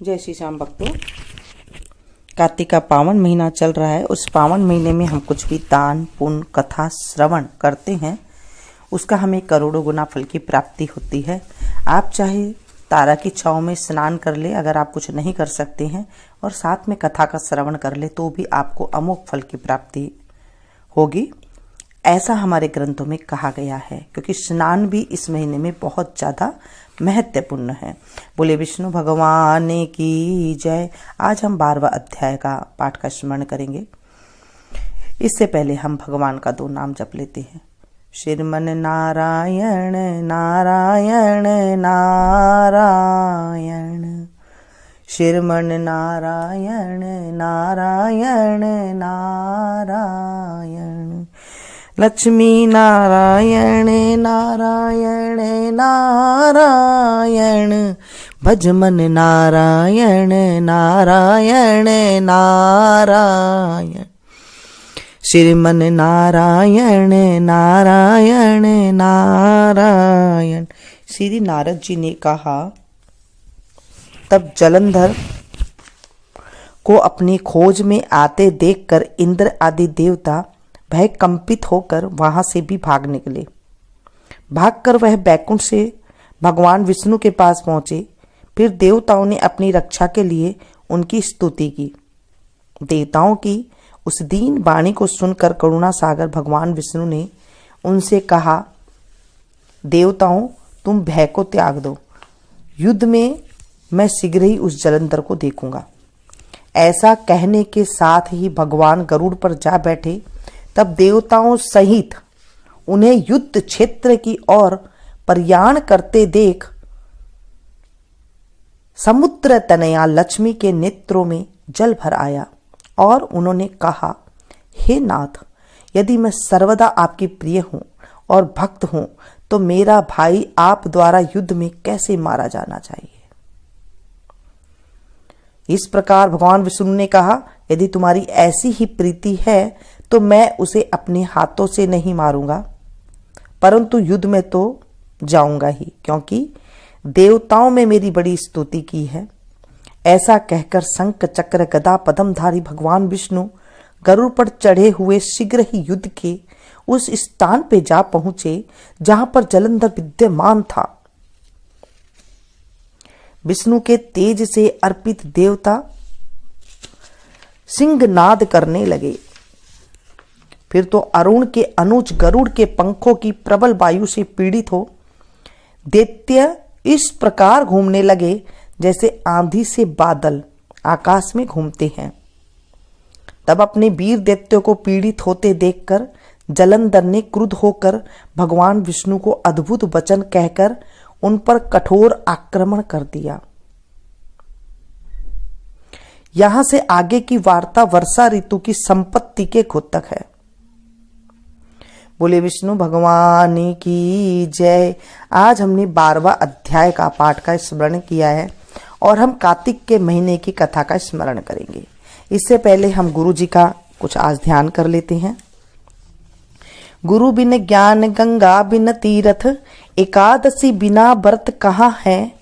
जय श्री श्याम भक्तों। कार्तिक का पावन महीना चल रहा है। उस पावन महीने में हम कुछ भी दान पुण्य कथा श्रवण करते हैं, उसका हमें करोड़ों गुना फल की प्राप्ति होती है। आप चाहे तारा की छांव में स्नान कर ले, अगर आप कुछ नहीं कर सकते हैं, और साथ में कथा का श्रवण कर ले, तो भी आपको अमोघ फल की प्राप्ति होगी, ऐसा हमारे ग्रंथों में कहा गया है। क्योंकि स्नान भी इस महीने में बहुत ज़्यादा महत्वपूर्ण है। बोले विष्णु भगवान की जय। आज हम 12वां अध्याय का पाठ का स्मरण करेंगे। इससे पहले हम भगवान का 2 नाम जप लेते हैं। श्रीमन नारायण नारायण नारायण, श्रीमन नारायण नारायण नारायण, लक्ष्मी नारायण नारायण नारायण, भजमन नारायण नारायण नारायण, श्रीमन नारायण नारायण नारायण। श्री नारद जी ने कहा, तब जलंधर को अपनी खोज में आते देखकर इंद्र आदि देवता भय कंपित होकर वहां से भी भाग निकले। भागकर वह बैकुंठ से भगवान विष्णु के पास पहुंचे। फिर देवताओं ने अपनी रक्षा के लिए उनकी स्तुति की। देवताओं की उस दीन वाणी को सुनकर करुणा सागर भगवान विष्णु ने उनसे कहा, देवताओं, तुम भय को त्याग दो। युद्ध में मैं शीघ्र ही उस जलंधर को देखूंगा। ऐसा कहने के साथ ही भगवान गरुड़ पर जा बैठे। तब देवताओं सहित उन्हें युद्ध क्षेत्र की ओर प्रयाण करते देख समुद्र तनया लक्ष्मी के नेत्रों में जल भर आया और उन्होंने कहा, हे नाथ, यदि मैं सर्वदा आपकी प्रिय हूं और भक्त हूं, तो मेरा भाई आप द्वारा युद्ध में कैसे मारा जाना चाहिए। इस प्रकार भगवान विष्णु ने कहा, यदि तुम्हारी ऐसी ही प्रीति है तो मैं उसे अपने हाथों से नहीं मारूंगा, परंतु युद्ध में तो जाऊंगा ही, क्योंकि देवताओं में मेरी बड़ी स्तुति की है। ऐसा कहकर शंख चक्र गदा पद्मधारी भगवान विष्णु गरुड़ पर चढ़े हुए शीघ्र ही युद्ध के उस स्थान पे जा पहुंचे जहां पर जलंधर विद्यमान था। विष्णु के तेज से अर्पित देवता सिंहनाद करने लगे। फिर तो अरुण के अनुज गरुड़ के पंखों की प्रबल वायु से पीड़ित हो दैत्य इस प्रकार घूमने लगे जैसे आंधी से बादल आकाश में घूमते हैं। तब अपने वीर दैत्यों को पीड़ित होते देखकर जलंधर ने क्रुद्ध होकर भगवान विष्णु को अद्भुत वचन कहकर उन पर कठोर आक्रमण कर दिया। यहां से आगे की वार्ता वर्षा ऋतु की संपत्ति के घोतक है। बोले विष्णु भगवान की जय। आज हमने 12वां अध्याय का पाठ का स्मरण किया है और हम कार्तिक के महीने की कथा का स्मरण करेंगे। इससे पहले हम गुरु जी का कुछ आज ध्यान कर लेते हैं। गुरु बिन ज्ञान गंगा बिन तीरथ, एकादशी बिना व्रत कहाँ है।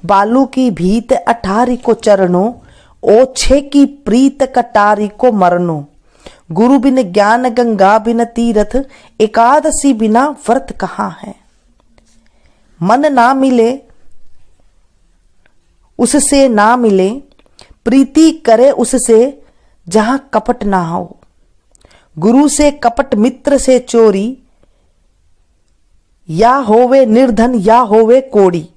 बालू की भीत 18 को चरणों, ओछे की प्रीत कटारी को मरनो। गुरु बिन ज्ञान गंगा बिन तीरथ, एकादशी बिना व्रत कहाँ है। मन ना मिले उससे ना मिले, प्रीति करे उससे जहां कपट ना हो। गुरु से कपट मित्र से चोरी, या होवे निर्धन या होवे कोड़ी।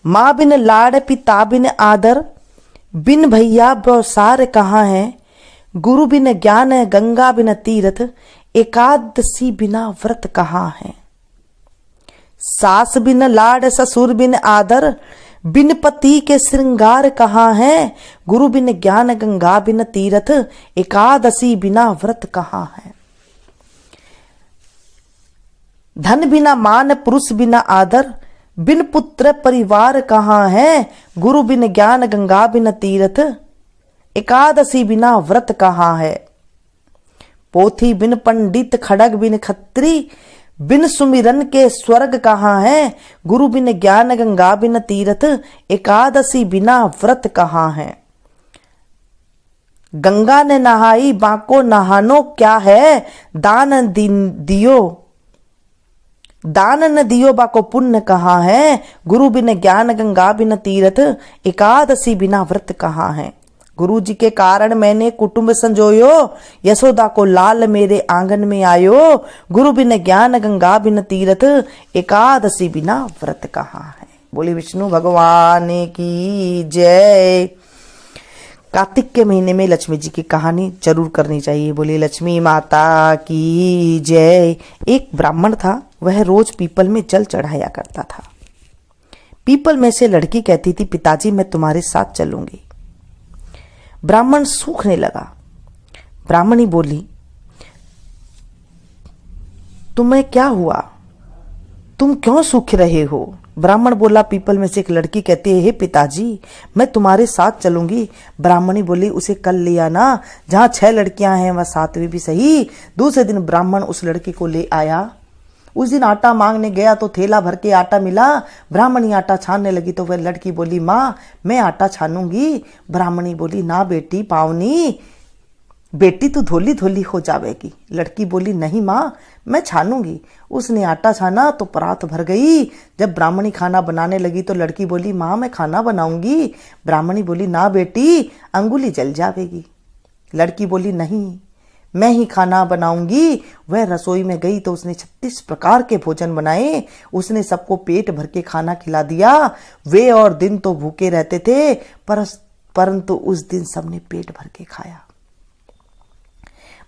माँ बिन लाड़ पिता बिन आदर, बिन भैया ब्रसार कहाँ है। गुरु बिन ज्ञान गंगा बिन तीरथ, एकादशी बिना व्रत कहाँ है। सास बिन लाड़ ससुर बिन आदर, बिन पति के श्रृंगार कहाँ है। गुरु बिन ज्ञान गंगा बिन तीरथ, एकादशी बिना व्रत कहाँ है। धन बिना मान पुरुष बिना आदर, बिन पुत्र परिवार कहाँ है। गुरु बिन ज्ञान गंगा बिन तीरथ, एकादशी बिना व्रत कहाँ है। पोथी बिन पंडित खड़ग बिन खत्री, बिन सुमिरन के स्वर्ग कहाँ है, गुरु बिन ज्ञान गंगा बिन तीरथ, एकादशी बिना व्रत कहाँ है। गंगा ने नहाई बाको नहानो क्या है, दान न दियो बाको पुण्य कहाँ है। गुरु बिन ज्ञान गंगा बिन तीरथ, एकादशी बिना व्रत कहाँ है। गुरु जी के कारण मैंने कुटुंब संजोयो, यशोदा को लाल मेरे आंगन में आयो। गुरु बिन ज्ञान गंगा बिन तीरथ, एकादशी बिना व्रत कहाँ है। बोले विष्णु भगवान की जय। कार्तिक के महीने में लक्ष्मी जी की कहानी जरूर करनी चाहिए। बोली लक्ष्मी माता की जय। एक ब्राह्मण था, वह रोज पीपल में जल चढ़ाया करता था। पीपल में से लड़की कहती थी, पिताजी मैं तुम्हारे साथ चलूंगी। ब्राह्मण सूखने लगा। ब्राह्मणी बोली, तुम्हें क्या हुआ, तुम क्यों सूख रहे हो। ब्राह्मण बोला, पीपल में से एक लड़की कहती है, हे पिताजी मैं तुम्हारे साथ चलूंगी। ब्राह्मणी बोली, उसे कल लिया ना, जहां 6 लड़कियां हैं वह 7वीं भी सही। दूसरे दिन ब्राह्मण उस लड़की को ले आया। उस दिन आटा मांगने गया तो थैला भर के आटा मिला। ब्राह्मणी आटा छानने लगी तो वह लड़की बोली, माँ मैं आटा छानूंगी। ब्राह्मणी बोली, ना बेटी पावनी, बेटी तू धोली धोली हो जावेगी। लड़की बोली, नहीं माँ मैं छानूंगी। उसने आटा छाना तो परात भर गई। जब ब्राह्मणी खाना बनाने लगी तो लड़की बोली, माँ मैं खाना बनाऊंगी। ब्राह्मणी बोली, ना बेटी अंगुली जल जावेगी। लड़की बोली, नहीं मैं ही खाना बनाऊंगी। वह रसोई में गई तो उसने 36 प्रकार के भोजन बनाए। उसने सबको पेट भर के खाना खिला दिया। वे और दिन तो भूखे रहते थे, परंतु उस दिन सबने पेट भर के खाया।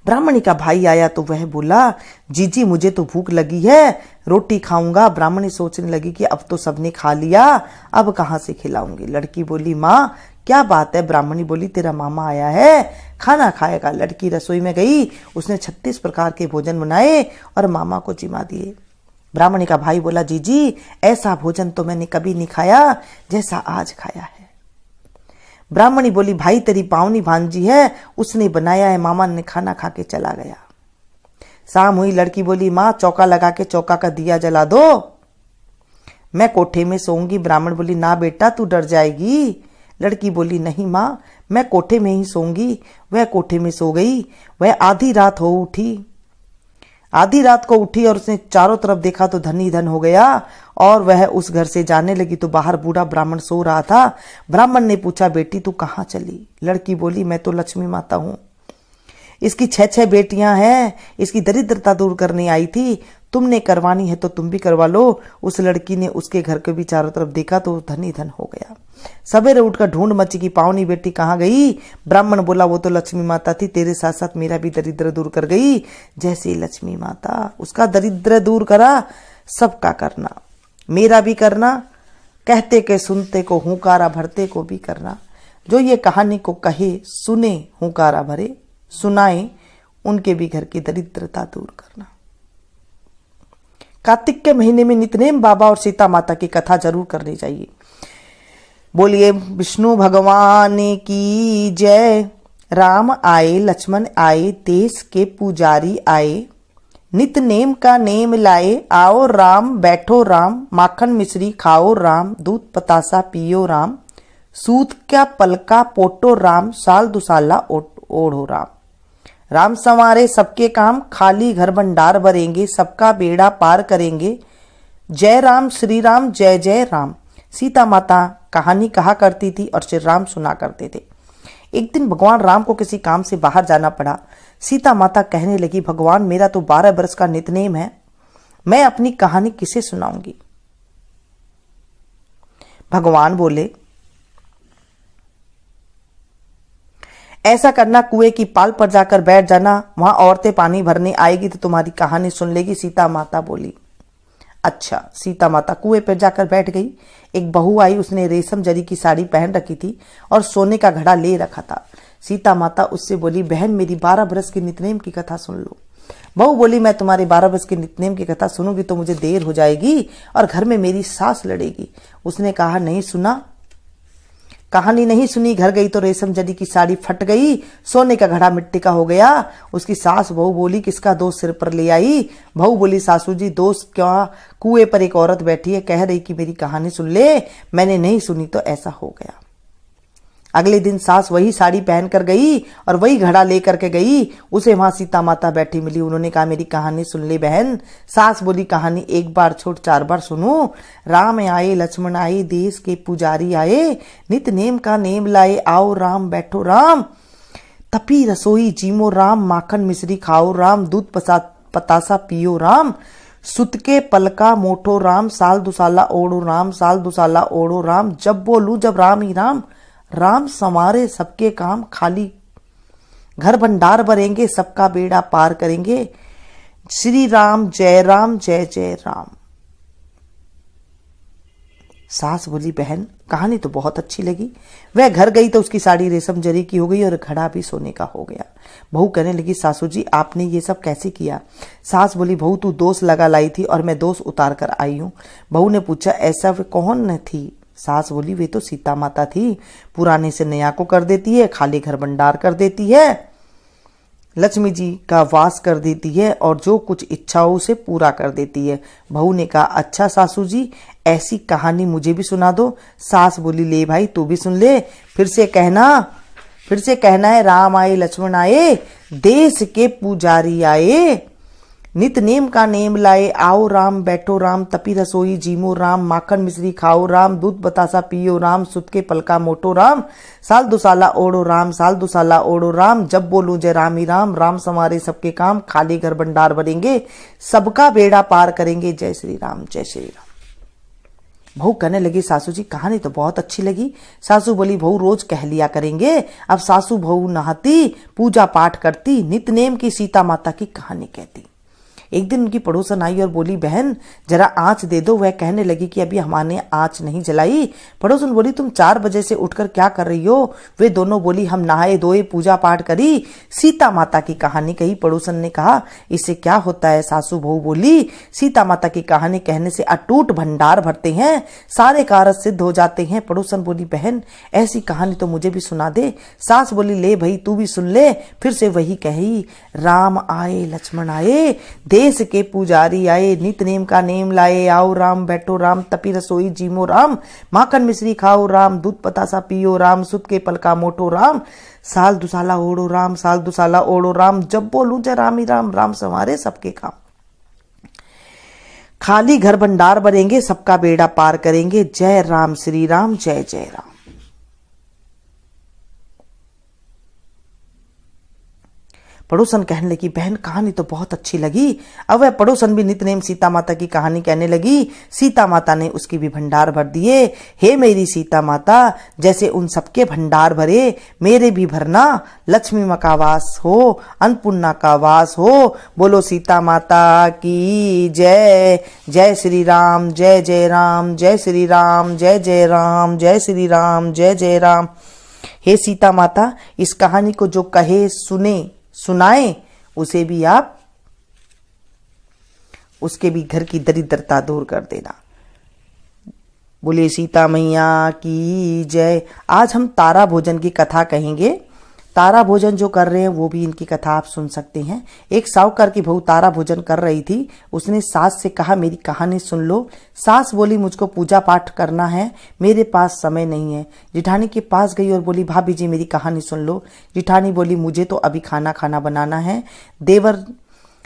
ब्राह्मणी का भाई आया तो वह बोला, जीजी मुझे तो भूख लगी है, रोटी खाऊंगा। ब्राह्मणी सोचने लगी कि अब तो सबने खा लिया, अब कहां से खिलाऊंगी। लड़की बोली, माँ क्या बात है। ब्राह्मणी बोली, तेरा मामा आया है, खाना खाएगा। लड़की रसोई में गई, उसने 36 प्रकार के भोजन बनाए और मामा को जिमा दिए। ब्राह्मणी का भाई बोला, जीजी ऐसा भोजन तो मैंने कभी नहीं खाया जैसा आज खाया है। ब्राह्मणी बोली, भाई तेरी पावनी भांजी है, उसने बनाया है, मामा ने खाना खा के चला गया। शाम हुई, लड़की बोली, माँ चौका लगा के चौका का दिया जला दो, मैं कोठे में सोऊंगी। ब्राह्मण बोली, ना बेटा तू डर जाएगी। लड़की बोली, नहीं माँ मैं कोठे में ही सोऊंगी। वह कोठे में सो गई। वह आधी रात को उठी और उसने चारों तरफ देखा तो धन ही धन हो गया और वह उस घर से जाने लगी तो बाहर बूढ़ा ब्राह्मण सो रहा था। ब्राह्मण ने पूछा, बेटी तू कहाँ चली। लड़की बोली, मैं तो लक्ष्मी माता हूँ, इसकी 6 बेटियां हैं, इसकी दरिद्रता दूर करने आई थी, तुमने करवानी है तो तुम भी करवा लो। उस लड़की ने उसके घर को भी चारों तरफ देखा तो धन ही धन हो गया। सवेरे उठकर ढूंढ मची कि पावनी बेटी कहाँ गई। ब्राह्मण बोला, वो तो लक्ष्मी माता थी, तेरे साथ साथ मेरा भी दरिद्र दूर कर गई। जैसे लक्ष्मी माता उसका दरिद्र दूर करा, सबका करना, मेरा भी करना, कहते के सुनते को हुंकारा भरते को भी करना। जो ये कहानी को कहे सुने हुंकारा भरे, सुनाए उनके भी घर की दरिद्रता दूर करना। कार्तिक के महीने में नित्यनेम बाबा और सीता माता की कथा जरूर करनी चाहिए। बोलिए विष्णु भगवान की जय। राम आए लक्ष्मण आए, देश के पुजारी आए, नित नेम का नेम लाए। आओ राम बैठो राम, माखन मिश्री खाओ राम, दूध पतासा पियो राम, सूत क्या पलका पोटो राम, साल दुसाला ओढ़ो राम। राम संवारे सबके काम, खाली घर भंडार भरेंगे, सबका बेड़ा पार करेंगे। जय राम श्री राम जय जय राम। सीता माता कहानी कहा करती थी और श्री राम सुना करते थे। एक दिन भगवान राम को किसी काम से बाहर जाना पड़ा। सीता माता कहने लगी, भगवान मेरा तो 12 वर्ष का नित्यनेम है, मैं अपनी कहानी किसे सुनाऊंगी। भगवान बोले, ऐसा करना, कुएं की पाल पर जाकर बैठ जाना, वहां औरतें पानी भरने आएगी तो तुम्हारी कहानी सुन लेगी। सीता माता बोली, अच्छा। सीता माता कुएं पर जाकर बैठ गई। एक बहू आई, उसने रेशम जरी की साड़ी पहन रखी थी और सोने का घड़ा ले रखा था। सीता माता उससे बोली, बहन मेरी 12 बरस की नित्यनेम की कथा सुन लो। बहू बोली, मैं तुम्हारी 12 बरस की नित्यनेम की कथा सुनूंगी तो मुझे देर हो जाएगी और घर में मेरी सास लड़ेगी। उसने कहा, नहीं सुना कहानी नहीं सुनी, घर गई तो रेशम जरी की साड़ी फट गई, सोने का घड़ा मिट्टी का हो गया। उसकी सास बहू बोली किसका दोष सिर पर ले आई। बहू बोली सासू जी दोष क्या, कुएं पर एक औरत बैठी है, कह रही कि मेरी कहानी सुन ले, मैंने नहीं सुनी तो ऐसा हो गया। अगले दिन सास वही साड़ी पहन कर गई और वही घड़ा लेकर के गई। उसे वहां सीता माता बैठी मिली। उन्होंने कहा मेरी कहानी सुन ले बहन। सास बोली कहानी एक बार छोड़ 4 बार सुनो। राम आए लक्ष्मण आए, देश के पुजारी आए, नित नेम का नेम लाए, आओ राम बैठो राम, तपी रसोई जीमो राम, माखन मिश्री खाओ राम, दूध पतासा पियो राम, सुत के पलका मोटो राम, साल दुसाला ओढ़ो राम, साल दुसाला ओढ़ो राम, जब बोलूं जब राम ही राम, राम संवारे सबके काम, खाली घर भंडार भरेंगे, सबका बेड़ा पार करेंगे, श्री राम जय जय राम। सास बोली बहन कहानी तो बहुत अच्छी लगी। वह घर गई तो उसकी साड़ी रेशम जरी की हो गई और घड़ा भी सोने का हो गया। बहू कहने लगी सासू जी आपने ये सब कैसे किया। सास बोली बहू तू दोष लगा लाई थी और मैं दोष उतार कर आई हूं। बहू ने पूछा ऐसा वे कौन थी। सास बोली वे तो सीता माता थी, पुराने से नया को कर देती है, खाली घर भंडार कर देती है, लक्ष्मी जी का वास कर देती है और जो कुछ इच्छा हो उसे पूरा कर देती है। बहू ने कहा अच्छा सासू जी ऐसी कहानी मुझे भी सुना दो। सास बोली ले भाई तू भी सुन ले, फिर से कहना है राम आए लक्ष्मण आए, देश के पुजारी आए, नित नेम का नेम लाए, आओ राम बैठो राम, तपी रसोई जीमो राम, माखन मिश्री खाओ राम, दूध बतासा पियो राम, सुत के पलका मोटो राम, साल दुसाला ओढ़ो राम, साल दुसाला ओढ़ो राम, जब बोलूं जय राम ही राम, राम संवारे सबके काम, खाली घर भंडार भरेंगे, सबका बेड़ा पार करेंगे, जय श्री राम जय श्री राम। बहू कहने लगी सासू जी कहानी तो बहुत अच्छी लगी। सासू बोली बहू रोज कह लिया करेंगे। अब सासू बहू नहाती, पूजा पाठ करती, नितनेम की सीता माता की कहानी कहती। एक दिन उनकी पड़ोसन आई और बोली बहन जरा आँच दे दो। वह कहने लगी कि अभी हमारे आँच नहीं जलाई। पड़ोसन बोली तुम 4 बजे से उठकर क्या कर रही हो। वे दोनों बोली हम नहाए धोए पूजा पाठ करी, सीता माता की कहानी कही। पड़ोसन ने कहा इससे क्या होता है। सासू बहू बोली सीता माता की कहानी कहने से अटूट भंडार भरते हैं, सारे कार्य सिद्ध हो जाते हैं। पड़ोसन बोली बहन ऐसी कहानी तो मुझे भी सुना दे। सास बोली ले भाई तू भी सुन ले। फिर से वही कही राम आए लक्ष्मण आए, देश के पुजारी आए, नित नेम का नेम लाए, आओ राम बैठो राम, तपी रसोई जीमो राम, माखन मिश्री खाओ राम, दूध पतासा पियो राम, सुत के पलका मोटो राम, साल दुसाला ओढ़ो राम, साल दुसाला ओढ़ो राम, जब बोलूं जय राम ही राम, राम संवारे सबके काम, खाली घर भंडार भरेंगे, सबका बेड़ा पार करेंगे, जय राम श्री राम जय जय राम। पड़ोसन कहने लगी बहन कहानी तो बहुत अच्छी लगी। अब वह पड़ोसन भी नितनेम सीता माता की कहानी कहने लगी। सीता माता ने उसके भी भंडार भर दिए। हे मेरी सीता माता जैसे उन सबके भंडार भरे मेरे भी भरना, लक्ष्मी माँ का वास हो, अन्नपूर्णा का वास हो। बोलो सीता माता की जय। जय श्री राम जय जय राम, जय श्री राम जय जय राम, जय श्री राम जय जय राम। हे सीता माता इस कहानी को जो कहे सुने सुनाए उसे भी आप उसके भी घर की दरिद्रता दूर कर देना। बोले सीता मैया की जय। आज हम तारा भोजन की कथा कहेंगे। तारा भोजन जो कर रहे हैं वो भी इनकी कथा आप सुन सकते हैं। एक साहूकार की बहू तारा भोजन कर रही थी। उसने सास से कहा मेरी कहानी सुन लो। सास बोली मुझको पूजा पाठ करना है, मेरे पास समय नहीं है। जिठानी के पास गई और बोली भाभी जी मेरी कहानी सुन लो। जिठानी बोली मुझे तो अभी खाना बनाना है।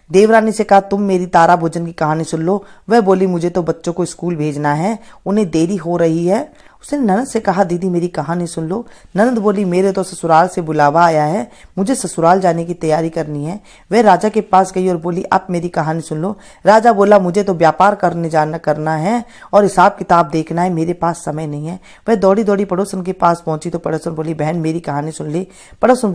देवरानी से कहा तुम मेरी तारा भोजन की कहानी सुन लो। वह बोली मुझे तो बच्चों को स्कूल भेजना है, उन्हें देरी हो रही है। उसने ननद से कहा दीदी मेरी कहानी सुन लो। ननद बोली मेरे तो ससुराल से बुलावा आया है, मुझे ससुराल जाने की तैयारी करनी है। वह राजा के पास गई और बोली आप मेरी कहानी सुन लो। राजा बोला मुझे तो व्यापार करना है और हिसाब किताब देखना है, मेरे पास समय नहीं है। वह दौड़ी दौड़ी पड़ोसन के पास पहुंची तो पड़ोसन बोली बहन मेरी कहानी सुन ली। पड़ोसन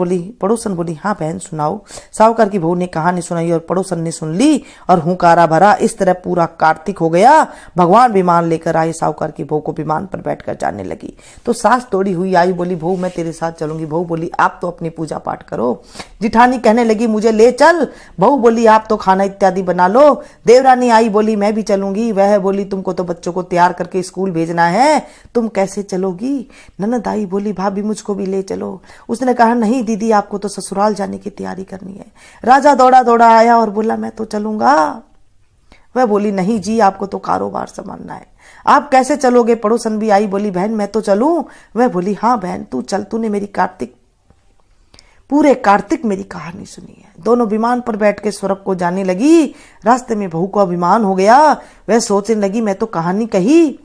बोली हाँ बहन सुनाओ। साहूकार की बहू ने कहानी सुनाई और पड़ोसन ने सुन ली और हुंकारा भरा। इस तरह पूरा कार्तिक हो गया। भगवान विमान लेकर आए। साहूकार की बहू को विमान पर बैठकर जाने लगी। तो सास दौड़ी हुई आई, बोली बहू मैं तेरे साथ चलूंगी। बहू बोली आप तो अपनी पूजा पाठ करो। जिठानी कहने लगी मुझे ले चल। बहू बोली आप तो खाना इत्यादि बना लो। देवरानी आई, बोली मैं भी चलूंगी। वह बोली तुमको तो बच्चों को तैयार करके स्कूल भेजना है, तुम कैसे चलोगी। ननद आई, बोली भाभी मुझको भी ले चलो। उसने कहा नहीं दीदी आपको तो ससुराल जाने की तैयारी करनी है। राजा दौड़ा दौड़ा आया और बोला मैं तो चलूंगा। वह बोली नहीं जी आपको तो कारोबार संभालना है, आप कैसे चलोगे। पड़ोसन भी आई, बोली बहन मैं तो चलूं। वह बोली हाँ बहन तू चल, तूने मेरी पूरे कार्तिक मेरी कहानी सुनी है। दोनों विमान पर बैठ के स्वर्ग को जाने लगी। रास्ते में बहू को अभिमान हो गया। वह सोचने लगी मैं तो कहानी कही,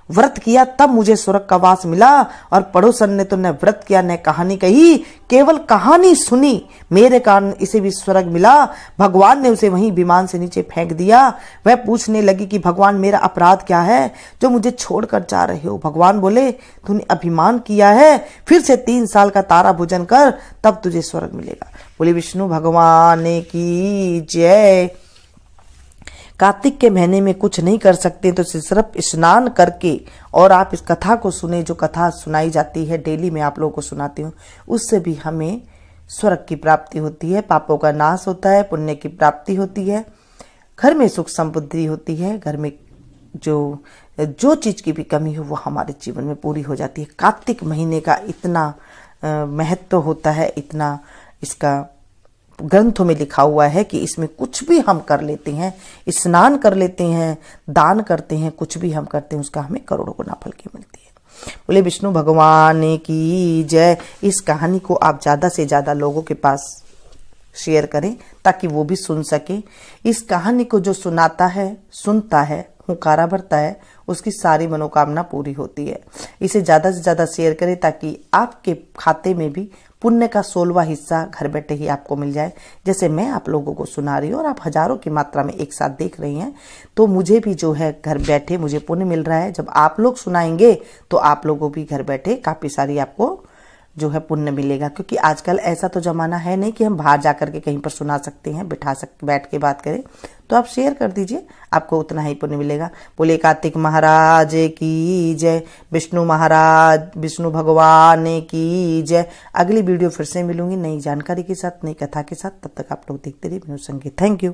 व्रत किया तब मुझे स्वर्ग का वास मिला, और पड़ोसन ने तो न व्रत किया न कहानी कही, केवल कहानी सुनी, मेरे कारण इसे भी स्वर्ग मिला। भगवान ने उसे वहीं विमान से नीचे फेंक दिया। वह पूछने लगी कि भगवान मेरा अपराध क्या है जो मुझे छोड़कर जा रहे हो। भगवान बोले तूने अभिमान किया है, फिर से 3 साल का तारा भोजन कर तब तुझे स्वर्ग मिलेगा। बोले विष्णु भगवान की जय। कार्तिक के महीने में कुछ नहीं कर सकते तो सिर्फ स्नान करके और आप इस कथा को सुने, जो कथा सुनाई जाती है डेली मैं आप लोगों को सुनाती हूँ, उससे भी हमें स्वर्ग की प्राप्ति होती है, पापों का नाश होता है, पुण्य की प्राप्ति होती है, घर में सुख समृद्धि होती है, घर में जो चीज की भी कमी हो वो हमारे जीवन में पूरी हो जाती है। कार्तिक महीने का इतना महत्व होता है, इतना इसका ग्रंथों में लिखा हुआ है कि इसमें कुछ भी हम कर लेते हैं, स्नान कर लेते हैं, दान करते हैं, कुछ भी हम करते हैं उसका हमें करोड़ों गुना फल की मिलती है। बोले विष्णु भगवान की जय। इस कहानी को आप ज्यादा से ज्यादा लोगों के पास शेयर करें ताकि वो भी सुन सके। इस कहानी को जो सुनाता है, सुनता है, हुंकारा भरता है, उसकी सारी मनोकामना पूरी होती है। इसे ज्यादा से ज्यादा शेयर करें ताकि आपके खाते में भी पुण्य का 16वां हिस्सा घर बैठे ही आपको मिल जाए। जैसे मैं आप लोगों को सुना रही हूँ और आप हजारों की मात्रा में एक साथ देख रही हैं, तो मुझे भी जो है घर बैठे मुझे पुण्य मिल रहा है। जब आप लोग सुनाएंगे तो आप लोगों भी घर बैठे काफी सारी आपको जो है पुण्य मिलेगा। क्योंकि आजकल ऐसा तो जमाना है नहीं कि हम बाहर जाकर के कहीं पर सुना सकते हैं, बैठ के बात करें, तो आप शेयर कर दीजिए, आपको उतना ही पुण्य मिलेगा। बोले कार्तिक महाराज की जय, विष्णु भगवान की जय। अगली वीडियो फिर से मिलूंगी नई जानकारी के साथ, नई कथा के साथ। तब तक आप लोग देखते रहिए मेनू संगीत। Thank you.